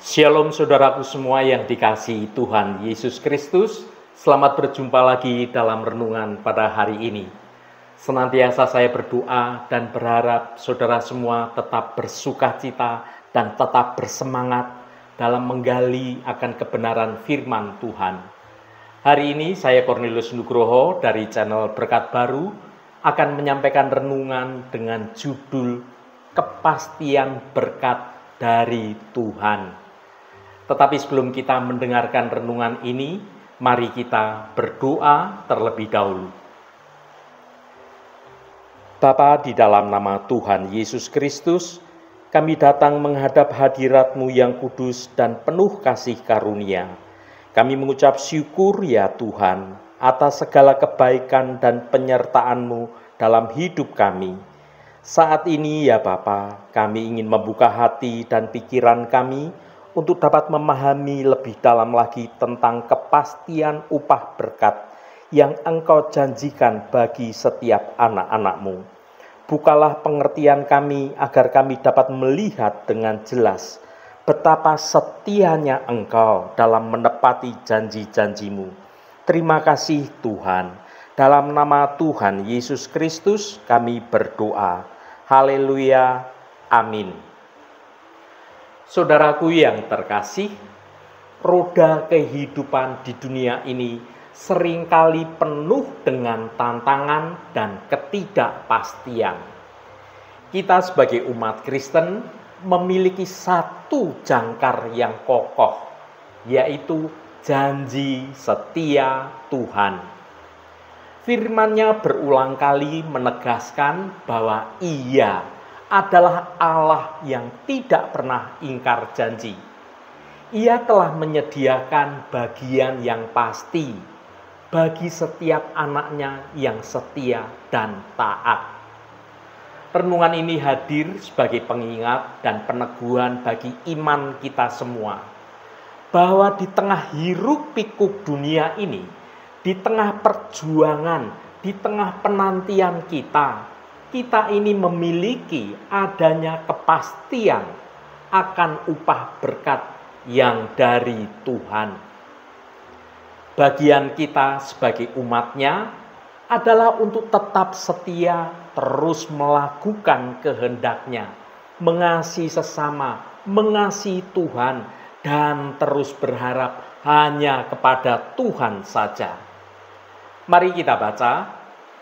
Shalom saudaraku semua yang dikasihi Tuhan Yesus Kristus. Selamat berjumpa lagi dalam renungan pada hari ini. Senantiasa saya berdoa dan berharap saudara semua tetap bersukacita dan tetap bersemangat dalam menggali akan kebenaran firman Tuhan. Hari ini saya Cornelius Nugroho dari channel Berkat Baru akan menyampaikan renungan dengan judul Kepastian Berkat dari Tuhan. Tetapi sebelum kita mendengarkan renungan ini, mari kita berdoa terlebih dahulu. Bapa, di dalam nama Tuhan Yesus Kristus, kami datang menghadap hadirat-Mu yang kudus dan penuh kasih karunia. Kami mengucap syukur ya Tuhan atas segala kebaikan dan penyertaan-Mu dalam hidup kami. Saat ini ya Bapa, kami ingin membuka hati dan pikiran kami untuk dapat memahami lebih dalam lagi tentang kepastian upah berkat yang Engkau janjikan bagi setiap anak-anak-Mu. Bukalah pengertian kami agar kami dapat melihat dengan jelas betapa setianya Engkau dalam menepati janji-janji-Mu. Terima kasih Tuhan. Dalam nama Tuhan Yesus Kristus kami berdoa. Haleluya. Amin. Saudaraku yang terkasih, roda kehidupan di dunia ini seringkali penuh dengan tantangan dan ketidakpastian. Kita sebagai umat Kristen memiliki satu jangkar yang kokoh, yaitu janji setia Tuhan. Firman-Nya berulang kali menegaskan bahwa Ia adalah Allah yang tidak pernah ingkar janji. Ia telah menyediakan bagian yang pasti bagi setiap anaknya yang setia dan taat. Renungan ini hadir sebagai pengingat dan peneguhan bagi iman kita semua, bahwa di tengah hiruk pikuk dunia ini, di tengah perjuangan, di tengah penantian kita ini memiliki adanya kepastian akan upah berkat yang dari Tuhan. Bagian kita sebagai umat-Nya adalah untuk tetap setia, terus melakukan kehendak-Nya, mengasihi sesama, mengasihi Tuhan, dan terus berharap hanya kepada Tuhan saja. Mari kita baca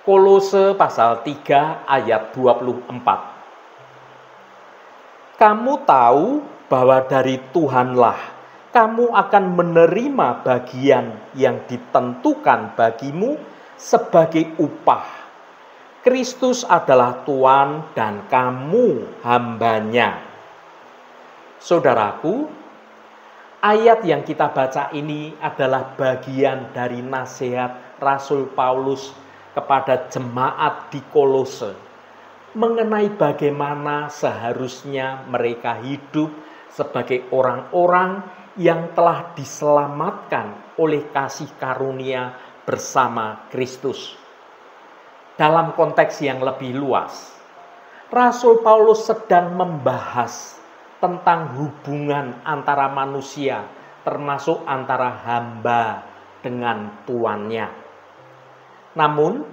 Kolose pasal 3 ayat 24. Kamu tahu bahwa dari Tuhanlah kamu akan menerima bagian yang ditentukan bagimu sebagai upah. Kristus adalah Tuhan dan kamu hamba-Nya. Saudaraku, ayat yang kita baca ini adalah bagian dari nasihat Rasul Paulus kepada jemaat di Kolose mengenai bagaimana seharusnya mereka hidup sebagai orang-orang yang telah diselamatkan oleh kasih karunia bersama Kristus. Dalam konteks yang lebih luas, Rasul Paulus sedang membahas tentang hubungan antara manusia, termasuk antara hamba dengan tuannya. Namun,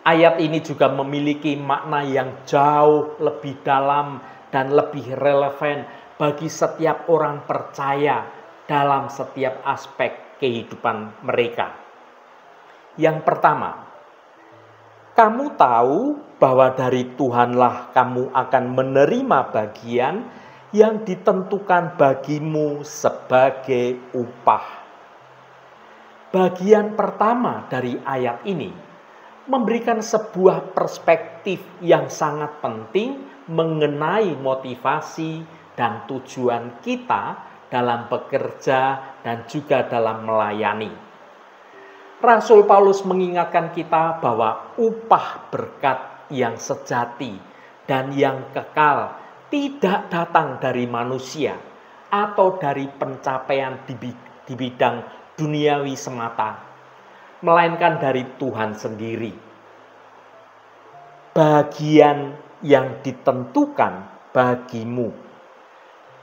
ayat ini juga memiliki makna yang jauh lebih dalam dan lebih relevan bagi setiap orang percaya dalam setiap aspek kehidupan mereka. Yang pertama, kamu tahu bahwa dari Tuhanlah kamu akan menerima bagian yang ditentukan bagimu sebagai upah. Bagian pertama dari ayat ini memberikan sebuah perspektif yang sangat penting mengenai motivasi dan tujuan kita dalam bekerja dan juga dalam melayani. Rasul Paulus mengingatkan kita bahwa upah berkat yang sejati dan yang kekal tidak datang dari manusia atau dari pencapaian di bidang duniawi semata, melainkan dari Tuhan sendiri. Bagian yang ditentukan bagimu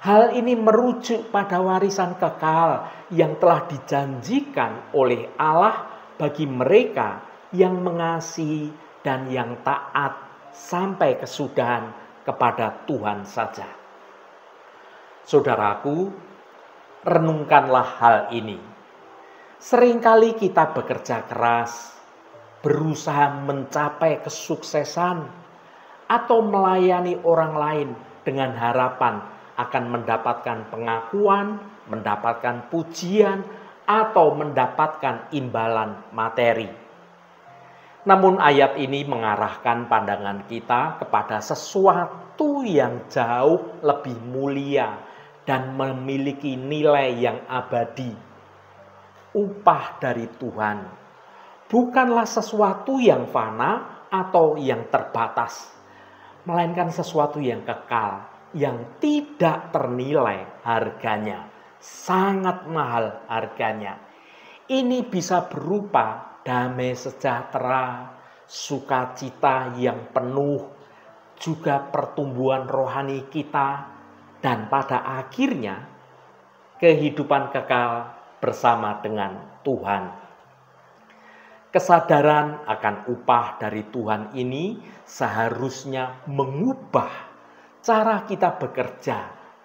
Hal ini merujuk pada warisan kekal yang telah dijanjikan oleh Allah bagi mereka yang mengasihi dan yang taat sampai kesudahan kepada Tuhan saja. Saudaraku, renungkanlah hal ini. Seringkali kita bekerja keras, berusaha mencapai kesuksesan, atau melayani orang lain dengan harapan akan mendapatkan pengakuan, mendapatkan pujian, atau mendapatkan imbalan materi. Namun ayat ini mengarahkan pandangan kita kepada sesuatu yang jauh lebih mulia dan memiliki nilai yang abadi. Upah dari Tuhan bukanlah sesuatu yang fana atau yang terbatas, melainkan sesuatu yang kekal, yang tidak ternilai harganya, sangat mahal harganya. Ini bisa berupa damai sejahtera, sukacita yang penuh, juga pertumbuhan rohani kita, dan pada akhirnya kehidupan kekal bersama dengan Tuhan. Kesadaran akan upah dari Tuhan ini seharusnya mengubah cara kita bekerja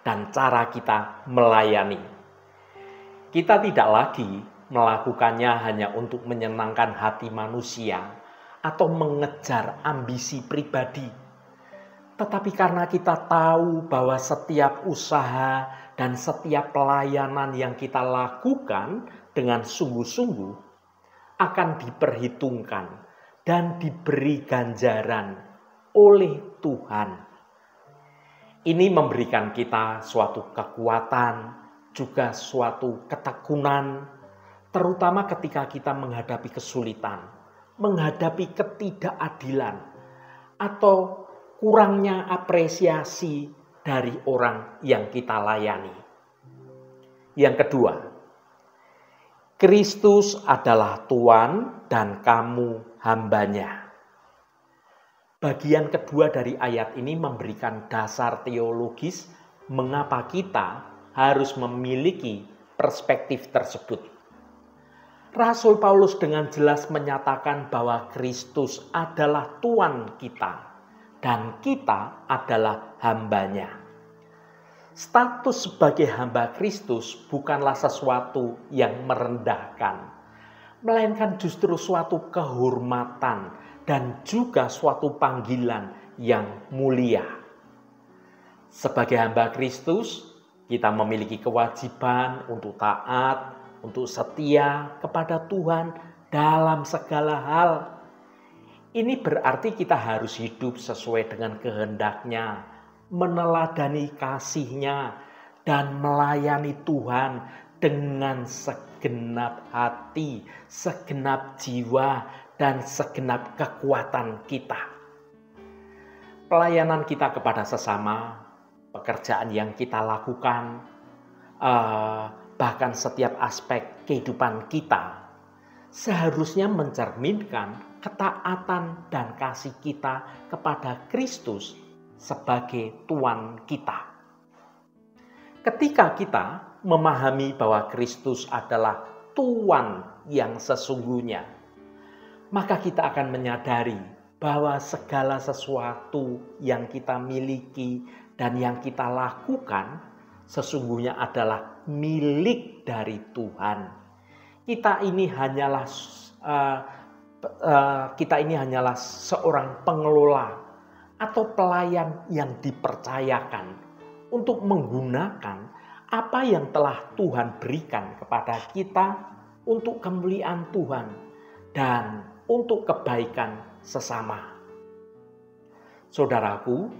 dan cara kita melayani. Kita tidak lagi melakukannya hanya untuk menyenangkan hati manusia atau mengejar ambisi pribadi. Tetapi karena kita tahu bahwa setiap usaha dan setiap pelayanan yang kita lakukan dengan sungguh-sungguh akan diperhitungkan dan diberi ganjaran oleh Tuhan. Ini memberikan kita suatu kekuatan, juga suatu ketekunan, terutama ketika kita menghadapi kesulitan, menghadapi ketidakadilan, atau kurangnya apresiasi dari orang yang kita layani. Yang kedua, Kristus adalah Tuhan dan kamu hambanya. Bagian kedua dari ayat ini memberikan dasar teologis mengapa kita harus memiliki perspektif tersebut. Rasul Paulus dengan jelas menyatakan bahwa Kristus adalah Tuhan kita dan kita adalah hambanya. Status sebagai hamba Kristus bukanlah sesuatu yang merendahkan, melainkan justru suatu kehormatan dan juga suatu panggilan yang mulia. Sebagai hamba Kristus, kita memiliki kewajiban untuk taat, untuk setia kepada Tuhan dalam segala hal. Ini berarti kita harus hidup sesuai dengan kehendak-Nya, meneladani kasih-Nya, dan melayani Tuhan dengan segenap hati, segenap jiwa, dan segenap kekuatan kita. Pelayanan kita kepada sesama, pekerjaan yang kita lakukan, bahkan setiap aspek kehidupan kita, seharusnya mencerminkan ketaatan dan kasih kita kepada Kristus sebagai Tuhan kita. Ketika kita memahami bahwa Kristus adalah Tuhan yang sesungguhnya, maka kita akan menyadari bahwa segala sesuatu yang kita miliki dan yang kita lakukan sesungguhnya adalah milik dari Tuhan. Kita ini hanyalah seorang pengelola atau pelayan yang dipercayakan untuk menggunakan apa yang telah Tuhan berikan kepada kita untuk kemuliaan Tuhan dan untuk kebaikan sesama. Saudaraku,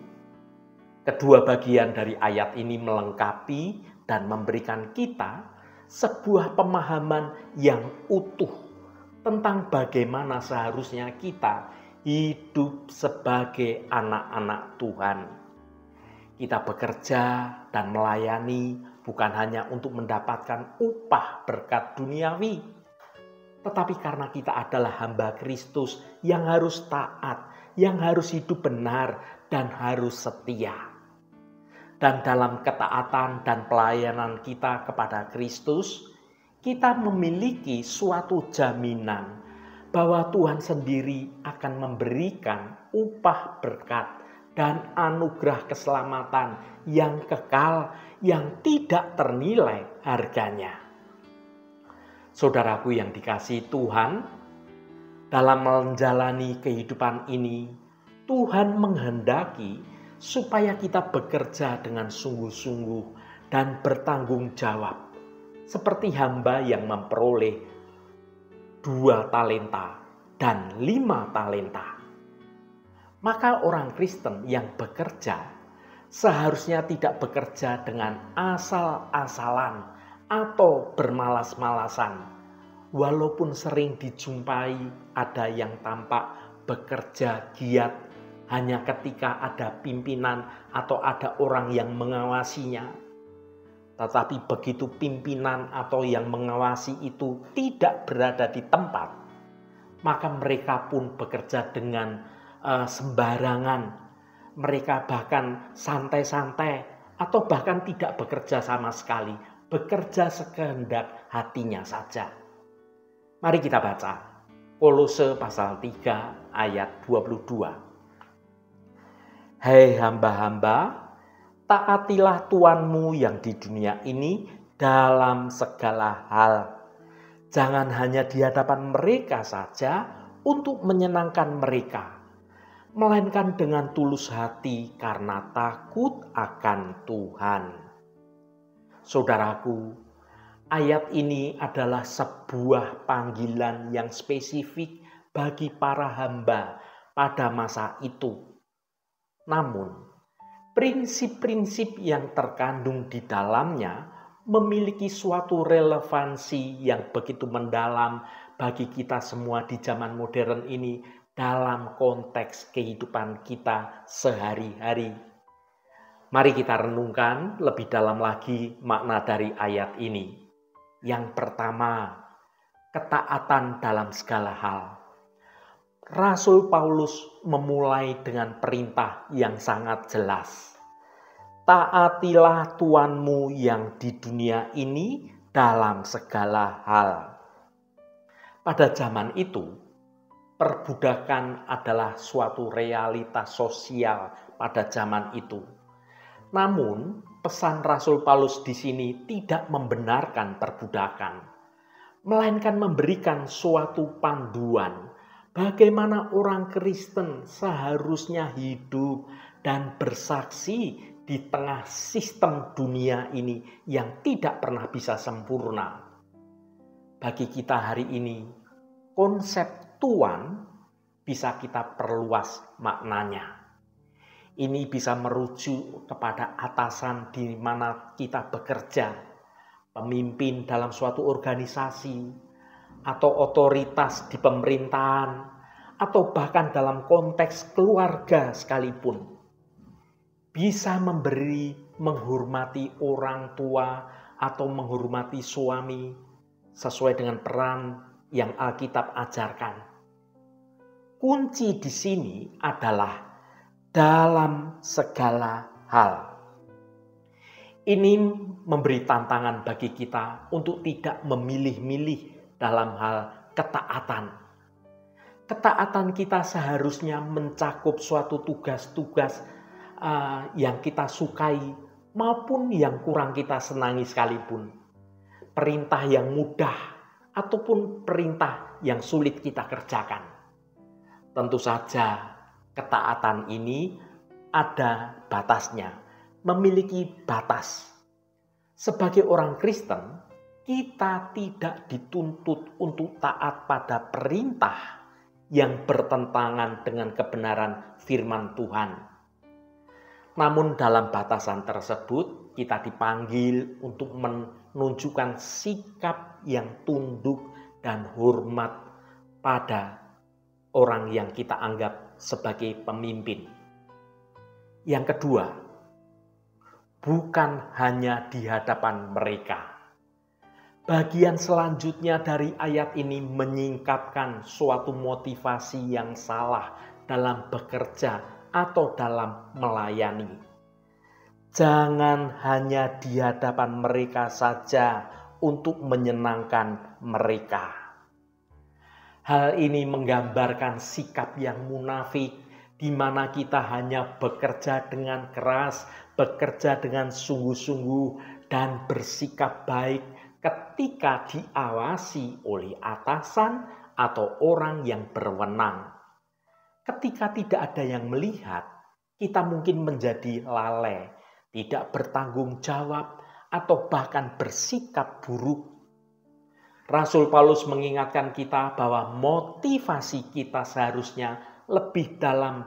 kedua bagian dari ayat ini melengkapi dan memberikan kita sebuah pemahaman yang utuh tentang bagaimana seharusnya kita hidup sebagai anak-anak Tuhan. Kita bekerja dan melayani bukan hanya untuk mendapatkan upah berkat duniawi, tetapi karena kita adalah hamba Kristus yang harus taat, yang harus hidup benar, dan harus setia. Dan dalam ketaatan dan pelayanan kita kepada Kristus, kita memiliki suatu jaminan bahwa Tuhan sendiri akan memberikan upah berkat dan anugerah keselamatan yang kekal, yang tidak ternilai harganya. Saudaraku yang dikasihi Tuhan, dalam menjalani kehidupan ini, Tuhan menghendaki supaya kita bekerja dengan sungguh-sungguh dan bertanggung jawab, seperti hamba yang memperoleh 2 talenta dan 5 talenta. Maka orang Kristen yang bekerja seharusnya tidak bekerja dengan asal-asalan atau bermalas-malasan, walaupun sering dijumpai ada yang tampak bekerja giat hanya ketika ada pimpinan atau ada orang yang mengawasinya. Tetapi begitu pimpinan atau yang mengawasi itu tidak berada di tempat, maka mereka pun bekerja dengan sembarangan. Mereka bahkan santai-santai atau bahkan tidak bekerja sama sekali, bekerja sekehendak hatinya saja. Mari kita baca Kolose pasal 3 ayat 22. Hai hamba-hamba, taatilah Tuanmu yang di dunia ini dalam segala hal. Jangan hanya di hadapan mereka saja untuk menyenangkan mereka, melainkan dengan tulus hati karena takut akan Tuhan. Saudaraku, ayat ini adalah sebuah panggilan yang spesifik bagi para hamba pada masa itu. Namun, prinsip-prinsip yang terkandung di dalamnya memiliki suatu relevansi yang begitu mendalam bagi kita semua di zaman modern ini dalam konteks kehidupan kita sehari-hari. Mari kita renungkan lebih dalam lagi makna dari ayat ini. Yang pertama, ketaatan dalam segala hal. Rasul Paulus memulai dengan perintah yang sangat jelas. Taatilah Tuanmu yang di dunia ini dalam segala hal. Pada zaman itu, perbudakan adalah suatu realitas sosial pada zaman itu. Namun, pesan Rasul Paulus di sini tidak membenarkan perbudakan, melainkan memberikan suatu panduan bagaimana orang Kristen seharusnya hidup dan bersaksi di tengah sistem dunia ini yang tidak pernah bisa sempurna. Bagi kita hari ini, konsep Tuan bisa kita perluas maknanya. Ini bisa merujuk kepada atasan di mana kita bekerja, pemimpin dalam suatu organisasi, atau otoritas di pemerintahan, atau bahkan dalam konteks keluarga sekalipun. Bisa menghormati orang tua atau menghormati suami sesuai dengan peran yang Alkitab ajarkan. Kunci di sini adalah dalam segala hal. Ini memberi tantangan bagi kita untuk tidak memilih-milih dalam hal ketaatan. Ketaatan kita seharusnya mencakup suatu tugas-tugas yang kita sukai maupun yang kurang kita senangi sekalipun. Perintah yang mudah ataupun perintah yang sulit kita kerjakan. Tentu saja ketaatan ini ada batasnya, memiliki batas. Sebagai orang Kristen, kita tidak dituntut untuk taat pada perintah yang bertentangan dengan kebenaran firman Tuhan. Namun dalam batasan tersebut kita dipanggil untuk menunjukkan sikap yang tunduk dan hormat pada orang yang kita anggap sebagai pemimpin. Yang kedua, bukan hanya di hadapan mereka. Bagian selanjutnya dari ayat ini menyingkapkan suatu motivasi yang salah dalam bekerja atau dalam melayani. Jangan hanya di hadapan mereka saja untuk menyenangkan mereka. Hal ini menggambarkan sikap yang munafik, di mana kita hanya bekerja dengan keras, bekerja dengan sungguh-sungguh, dan bersikap baik ketika diawasi oleh atasan atau orang yang berwenang. Ketika tidak ada yang melihat, kita mungkin menjadi lalai, tidak bertanggung jawab, atau bahkan bersikap buruk. Rasul Paulus mengingatkan kita bahwa motivasi kita seharusnya lebih dalam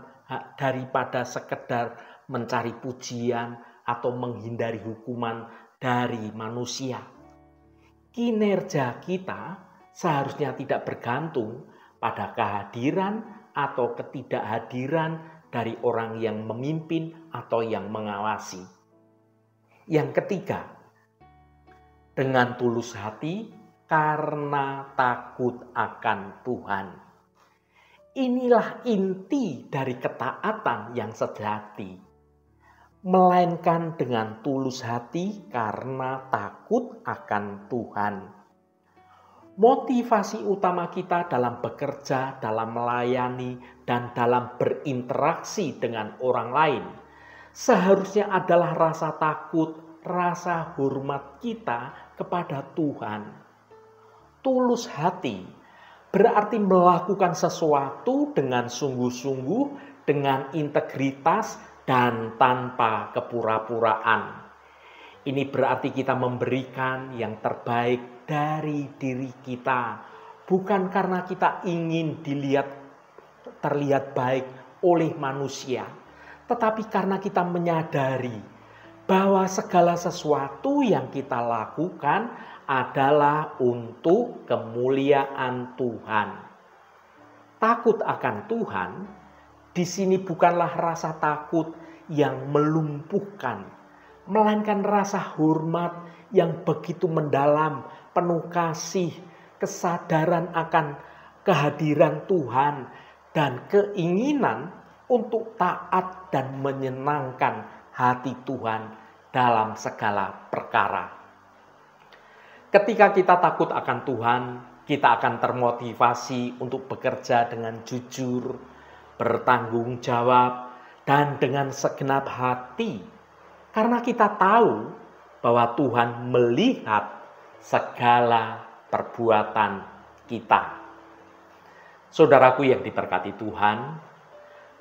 daripada sekedar mencari pujian atau menghindari hukuman dari manusia. Kinerja kita seharusnya tidak bergantung pada kehadiran atau ketidakhadiran dari orang yang memimpin atau yang mengawasi. Yang ketiga, dengan tulus hati karena takut akan Tuhan. Inilah inti dari ketaatan yang sejati, melainkan dengan tulus hati karena takut akan Tuhan. Motivasi utama kita dalam bekerja, dalam melayani, dan dalam berinteraksi dengan orang lain seharusnya adalah rasa takut, rasa hormat kita kepada Tuhan. Tulus hati berarti melakukan sesuatu dengan sungguh-sungguh, dengan integritas, dan tanpa kepura-puraan. Ini berarti kita memberikan yang terbaik dari diri kita, bukan karena kita ingin terlihat baik oleh manusia, tetapi karena kita menyadari bahwa segala sesuatu yang kita lakukan adalah untuk kemuliaan Tuhan. Takut akan Tuhan di sini bukanlah rasa takut yang melumpuhkan, melainkan rasa hormat yang begitu mendalam, penuh kasih, kesadaran akan kehadiran Tuhan, dan keinginan untuk taat dan menyenangkan hati Tuhan dalam segala perkara. Ketika kita takut akan Tuhan, kita akan termotivasi untuk bekerja dengan jujur, bertanggung jawab, dan dengan segenap hati. Karena kita tahu bahwa Tuhan melihat segala perbuatan kita. Saudaraku yang diberkati Tuhan,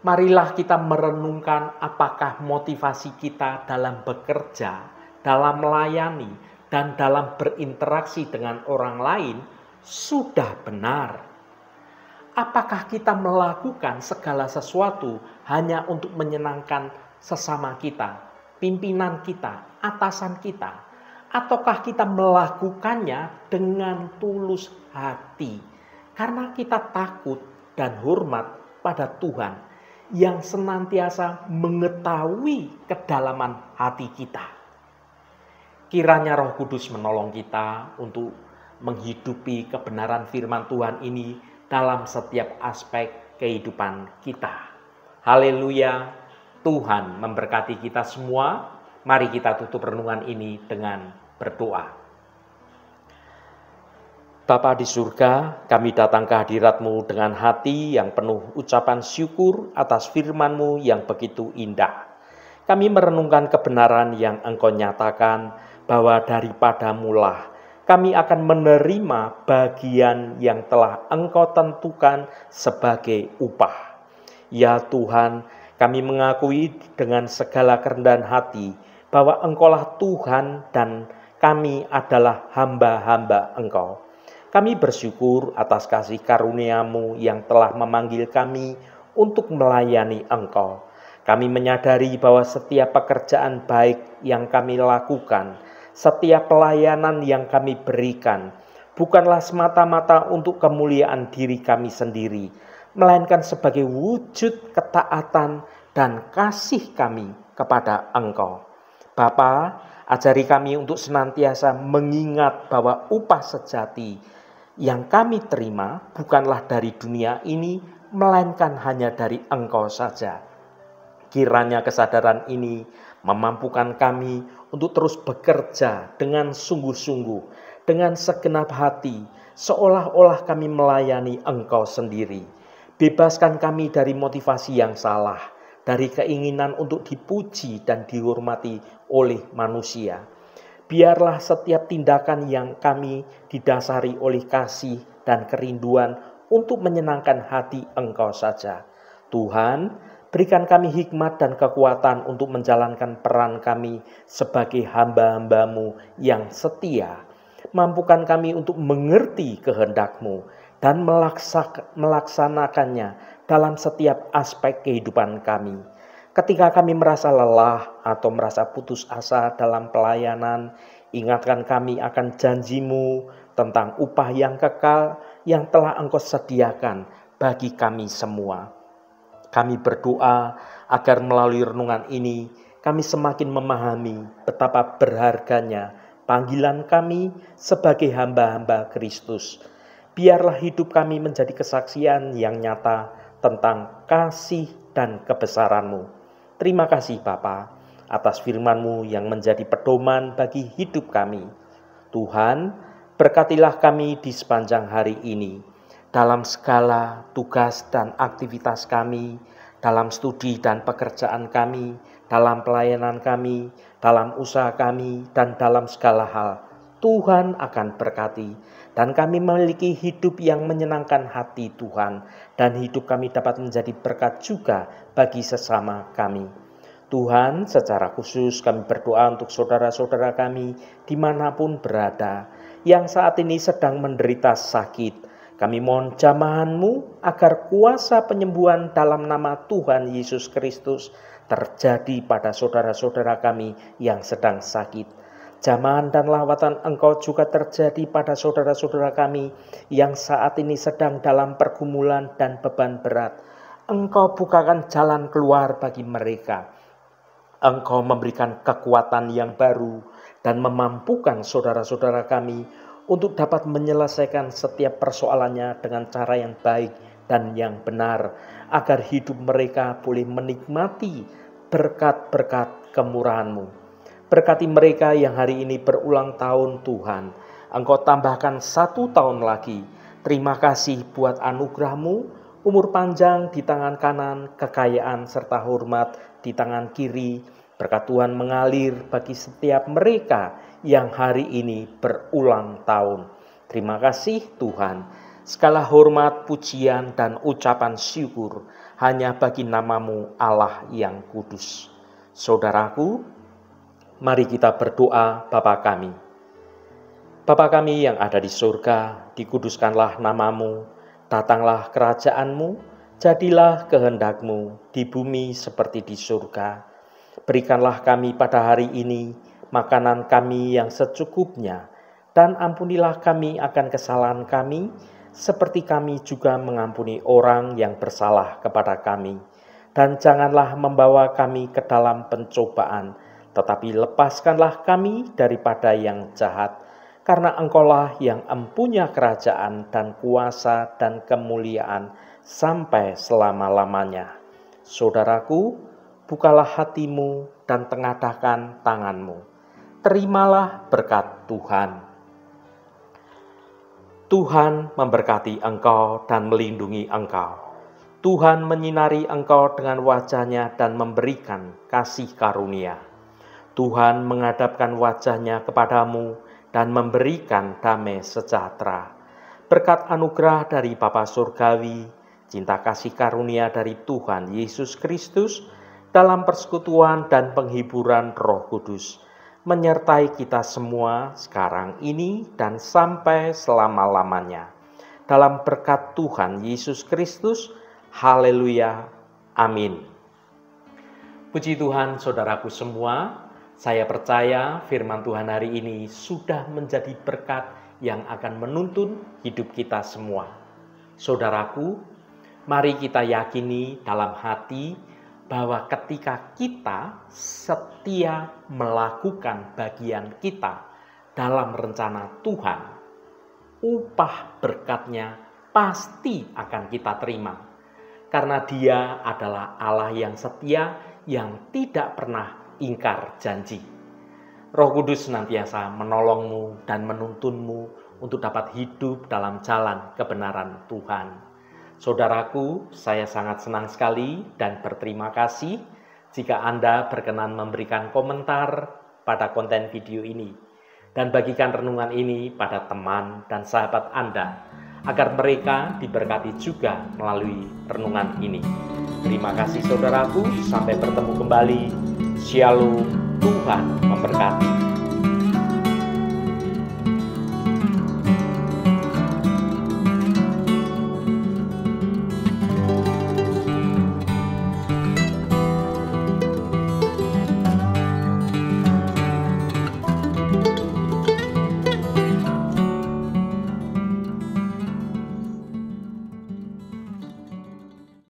marilah kita merenungkan apakah motivasi kita dalam bekerja, dalam melayani, dan dalam berinteraksi dengan orang lain sudah benar. Apakah kita melakukan segala sesuatu hanya untuk menyenangkan sesama kita, pimpinan kita, atasan kita? Ataukah kita melakukannya dengan tulus hati? Karena kita takut dan hormat pada Tuhan yang senantiasa mengetahui kedalaman hati kita. Kiranya Roh Kudus menolong kita untuk menghidupi kebenaran firman Tuhan ini dalam setiap aspek kehidupan kita. Haleluya, Tuhan memberkati kita semua. Mari kita tutup renungan ini dengan berdoa. Bapa di surga, kami datang ke hadirat-Mu dengan hati yang penuh ucapan syukur atas firman-Mu yang begitu indah. Kami merenungkan kebenaran yang Engkau nyatakan bahwa daripadamu lah kami akan menerima bagian yang telah Engkau tentukan sebagai upah. Ya Tuhan, kami mengakui dengan segala kerendahan hati bahwa Engkaulah Tuhan dan kami adalah hamba-hamba Engkau. Kami bersyukur atas kasih karunia-Mu yang telah memanggil kami untuk melayani Engkau. Kami menyadari bahwa setiap pekerjaan baik yang kami lakukan, setiap pelayanan yang kami berikan, bukanlah semata-mata untuk kemuliaan diri kami sendiri, melainkan sebagai wujud ketaatan dan kasih kami kepada Engkau. Bapa, ajari kami untuk senantiasa mengingat bahwa upah sejati yang kami terima bukanlah dari dunia ini, melainkan hanya dari Engkau saja. Kiranya kesadaran ini Memampukan kami untuk terus bekerja dengan sungguh-sungguh, dengan segenap hati, seolah-olah kami melayani Engkau sendiri. Bebaskan kami dari motivasi yang salah, dari keinginan untuk dipuji dan dihormati oleh manusia. Biarlah setiap tindakan yang kami didasari oleh kasih dan kerinduan untuk menyenangkan hati Engkau saja. Tuhan, berikan kami hikmat dan kekuatan untuk menjalankan peran kami sebagai hamba-hamba-Mu yang setia. Mampukan kami untuk mengerti kehendak-Mu dan melaksanakannya dalam setiap aspek kehidupan kami. Ketika kami merasa lelah atau merasa putus asa dalam pelayanan, ingatkan kami akan janji-Mu tentang upah yang kekal yang telah Engkau sediakan bagi kami semua. Kami berdoa agar melalui renungan ini kami semakin memahami betapa berharganya panggilan kami sebagai hamba-hamba Kristus. Biarlah hidup kami menjadi kesaksian yang nyata tentang kasih dan kebesaran-Mu. Terima kasih Bapa atas firman-Mu yang menjadi pedoman bagi hidup kami. Tuhan, berkatilah kami di sepanjang hari ini, dalam segala tugas dan aktivitas kami, dalam studi dan pekerjaan kami, dalam pelayanan kami, dalam usaha kami, dan dalam segala hal. Tuhan akan berkati, dan kami memiliki hidup yang menyenangkan hati Tuhan, dan hidup kami dapat menjadi berkat juga bagi sesama kami. Tuhan, secara khusus kami berdoa untuk saudara-saudara kami dimanapun berada, yang saat ini sedang menderita sakit. Kami mohon jamahan-Mu agar kuasa penyembuhan dalam nama Tuhan Yesus Kristus terjadi pada saudara-saudara kami yang sedang sakit. Jamahan dan lawatan Engkau juga terjadi pada saudara-saudara kami yang saat ini sedang dalam pergumulan dan beban berat. Engkau bukakan jalan keluar bagi mereka. Engkau memberikan kekuatan yang baru dan memampukan saudara-saudara kami untuk dapat menyelesaikan setiap persoalannya dengan cara yang baik dan yang benar, agar hidup mereka boleh menikmati berkat-berkat kemurahan-Mu. Berkati mereka yang hari ini berulang tahun Tuhan. Engkau tambahkan 1 tahun lagi. Terima kasih buat anugerah-Mu, umur panjang di tangan kanan, kekayaan serta hormat di tangan kiri. Berkat Tuhan mengalir bagi setiap mereka yang hari ini berulang tahun. Terima kasih Tuhan. Segala hormat, pujian, dan ucapan syukur hanya bagi nama-Mu Allah yang kudus. Saudaraku, mari kita berdoa Bapa kami. Bapa kami yang ada di surga, dikuduskanlah nama-Mu, datanglah kerajaan-Mu, jadilah kehendak-Mu di bumi seperti di surga. Berikanlah kami pada hari ini makanan kami yang secukupnya, dan ampunilah kami akan kesalahan kami, seperti kami juga mengampuni orang yang bersalah kepada kami. Dan janganlah membawa kami ke dalam pencobaan, tetapi lepaskanlah kami daripada yang jahat, karena Engkaulah yang empunya kerajaan dan kuasa dan kemuliaan sampai selama-lamanya. Saudaraku, bukalah hatimu dan tengadahkan tanganmu. Terimalah berkat Tuhan. Tuhan memberkati engkau dan melindungi engkau. Tuhan menyinari engkau dengan wajah-Nya dan memberikan kasih karunia. Tuhan menghadapkan wajah-Nya kepadamu dan memberikan damai sejahtera. Berkat anugerah dari Bapa Surgawi, cinta kasih karunia dari Tuhan Yesus Kristus, dalam persekutuan dan penghiburan Roh Kudus, menyertai kita semua sekarang ini dan sampai selama-lamanya. Dalam berkat Tuhan Yesus Kristus, haleluya, amin. Puji Tuhan saudaraku semua, saya percaya firman Tuhan hari ini sudah menjadi berkat yang akan menuntun hidup kita semua. Saudaraku, mari kita yakini dalam hati bahwa ketika kita setia melakukan bagian kita dalam rencana Tuhan, upah berkat-Nya pasti akan kita terima. Karena Dia adalah Allah yang setia, yang tidak pernah ingkar janji. Roh Kudus senantiasa menolongmu dan menuntunmu untuk dapat hidup dalam jalan kebenaran Tuhan. Saudaraku, saya sangat senang sekali dan berterima kasih jika Anda berkenan memberikan komentar pada konten video ini dan bagikan renungan ini pada teman dan sahabat Anda agar mereka diberkati juga melalui renungan ini. Terima kasih saudaraku, sampai bertemu kembali. Shalom, Tuhan memberkati.